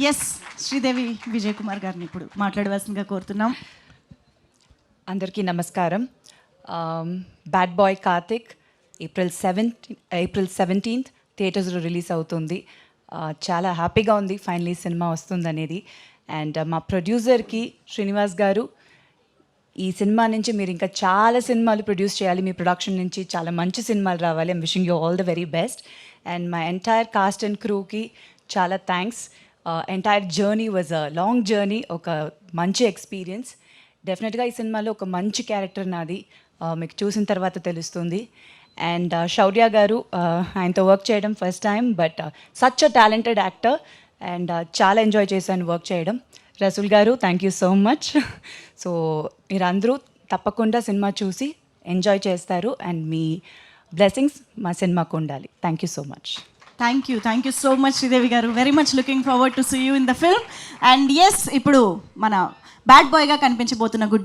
Yes Sridevi Vijay Kumar గారిని ఇప్పుడు మాట్లాడవలసిందిగా కోరుతున్నాం. అందరికీ నమస్కారం. Bad boy Karthik April 17th థియేటర్స్లో రిలీజ్ అవుతుంది. చాలా హ్యాపీగా ఉంది ఫైనలీ సినిమా వస్తుందనేది. అండ్ మా ప్రొడ్యూసర్కి శ్రీనివాస్ గారు, ఈ సినిమా నుంచి మీరు ఇంకా చాలా సినిమాలు ప్రొడ్యూస్ చేయాలి, మీ ప్రొడక్షన్ నుంచి చాలా మంచి సినిమాలు రావాలి. I'm wishing you all the very best. And my entire cast and క్రూకి చాలా thanks. Entire journey was a long journey, ఒక మంచి ఎక్స్పీరియన్స్. డెఫినెట్గా ఈ సినిమాలో ఒక మంచి క్యారెక్టర్ నాది, మీకు చూసిన తర్వాత తెలుస్తుంది. అండ్ శౌర్య గారు, ఆయనతో వర్క్ చేయడం first time, but such a talented actor and చాలా ఎంజాయ్ చేశాను వర్క్ చేయడం. రసూల్ గారు, thank you so much. So మీరందరూ తప్పకుండా సినిమా చూసి ఎంజాయ్ చేస్తారు అండ్ మీ బ్లెస్సింగ్స్ మా సినిమాకు ఉండాలి. Thank you so much. Thank you so much Sridevi garu. Very much looking forward to see you in the film. And yes, ఇప్పుడు మన బ్యాడ్ బాయ్గా కనిపించబోతున్న గుడ్